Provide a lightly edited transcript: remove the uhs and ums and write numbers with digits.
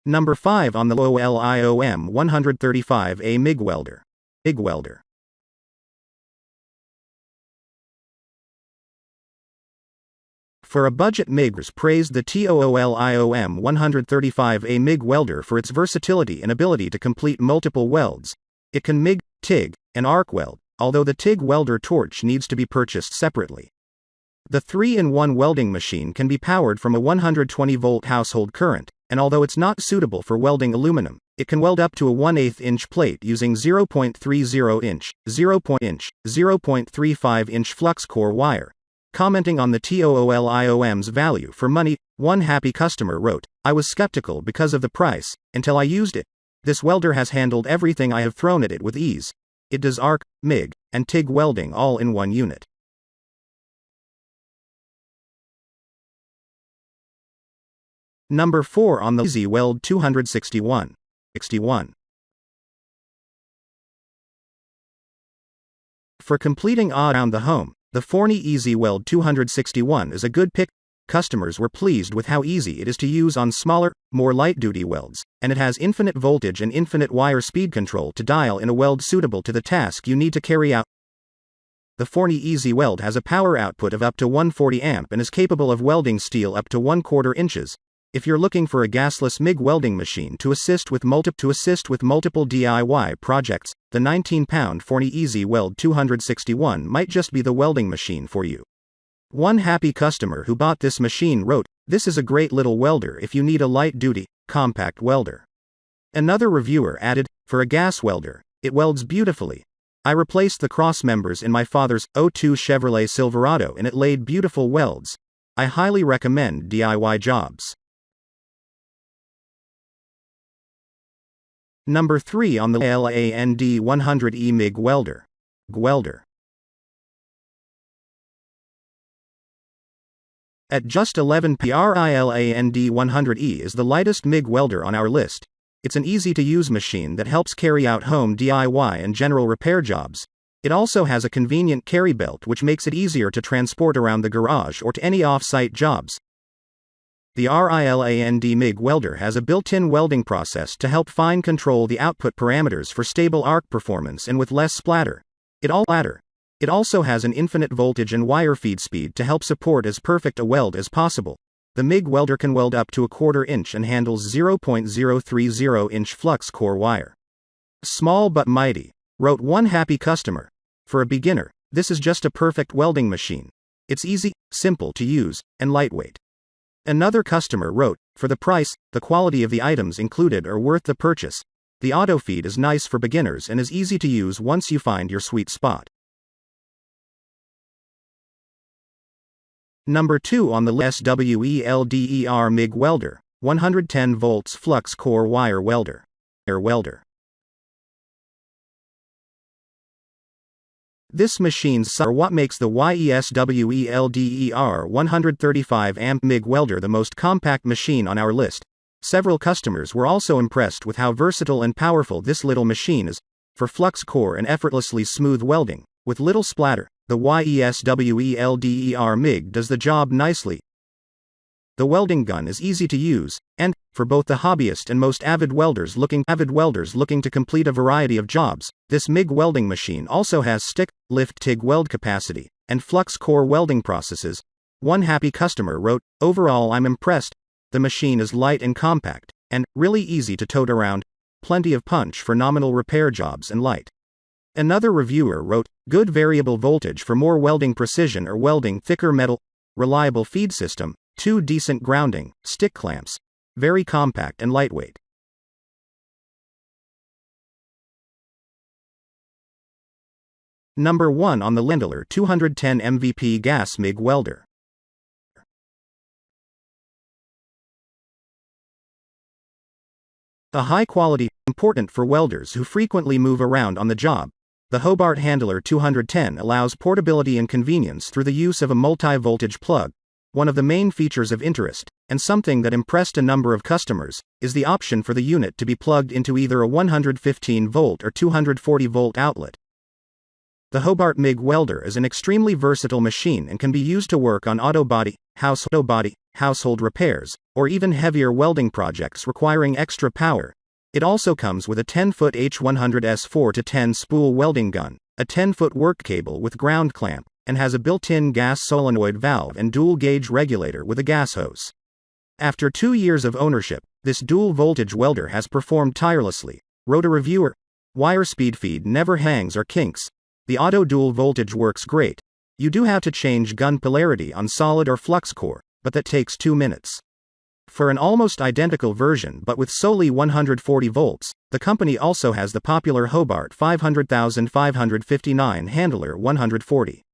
Number 5 on the OLIOM 135A MIG welder. MIG welder. For a budget MIG, praised the TOOLIOM 135A MIG welder for its versatility and ability to complete multiple welds. It can MIG, TIG, and arc weld, although the TIG welder torch needs to be purchased separately. The 3-in-1 welding machine can be powered from a 120-volt household current, and although it's not suitable for welding aluminum, it can weld up to a 1/8 inch plate using 0.30 inch, 0.35 inch flux core wire. Commenting on the TOOLIOM's value for money, one happy customer wrote, "I was skeptical because of the price, until I used it. This welder has handled everything I have thrown at it with ease. It does arc, MIG, and TIG welding all in one unit." Number 4 on the Easy Weld 261. For completing odd around the home, the Forney Easy Weld 261 is a good pick. Customers were pleased with how easy it is to use on smaller, more light-duty welds, and it has infinite voltage and infinite wire speed control to dial in a weld suitable to the task you need to carry out. The Forney Easy Weld has a power output of up to 140 amp and is capable of welding steel up to 1/4 inches. If you're looking for a gasless MIG welding machine to assist with multiple DIY projects, the 19-pound Forney Easy Weld 261 might just be the welding machine for you. One happy customer who bought this machine wrote, "This is a great little welder if you need a light-duty, compact welder." Another reviewer added, "For a gas welder, it welds beautifully. I replaced the cross members in my father's '02 Chevrolet Silverado and it laid beautiful welds. I highly recommend DIY jobs." Number 3 on the LAND 100E MIG welder. At just 11 PRILAND 100E is the lightest MIG welder on our list. It's an easy-to-use machine that helps carry out home DIY and general repair jobs. It also has a convenient carry belt which makes it easier to transport around the garage or to any off-site jobs. The RILAND MIG welder has a built-in welding process to help fine-control the output parameters for stable arc performance and with less splatter. It also has an infinite voltage and wire feed speed to help support as perfect a weld as possible. The MIG welder can weld up to a 1/4 inch and handles 0.030 inch flux core wire. "Small but mighty," wrote one happy customer. "For a beginner, this is just a perfect welding machine. It's easy, simple to use, and lightweight." Another customer wrote, "For the price, the quality of the items included are worth the purchase. The auto feed is nice for beginners and is easy to use once you find your sweet spot." Number 2 on the list, SWELDER MIG welder, 110 volts flux core wire welder. This machine's what makes the YESWELDER 135 amp MIG welder the most compact machine on our list. Several customers were also impressed with how versatile and powerful this little machine is. For flux core and effortlessly smooth welding, with little splatter, the YESWELDER MIG does the job nicely. The welding gun is easy to use, and, for both the hobbyist and most avid welders looking to complete a variety of jobs, this MIG welding machine also has stick, lift TIG weld capacity, and flux core welding processes. One happy customer wrote, "Overall I'm impressed. The machine is light and compact, and really easy to tote around. Plenty of punch for nominal repair jobs and light." Another reviewer wrote, "Good variable voltage for more welding precision or welding thicker metal. Reliable feed system. 2 decent grounding, stick clamps. Very compact and lightweight." Number 1 on the Lindler 210 MVP gas MIG welder. A high quality, important for welders who frequently move around on the job. The Hobart Handler 210 allows portability and convenience through the use of a multi-voltage plug. One of the main features of interest, and something that impressed a number of customers, is the option for the unit to be plugged into either a 115-volt or 240-volt outlet. The Hobart MIG welder is an extremely versatile machine and can be used to work on auto body, household repairs, or even heavier welding projects requiring extra power. It also comes with a 10-foot H100S 4-10 spool welding gun, a 10-foot work cable with ground clamp, and has a built-in gas solenoid valve and dual-gauge regulator with a gas hose. After 2 years of ownership, this dual-voltage welder has performed tirelessly, wrote a reviewer. Wire speed feed never hangs or kinks. The auto dual-voltage works great. You do have to change gun polarity on solid or flux core, but that takes 2 minutes. For an almost identical version but with solely 140 volts, the company also has the popular Hobart 500,559 handler 140.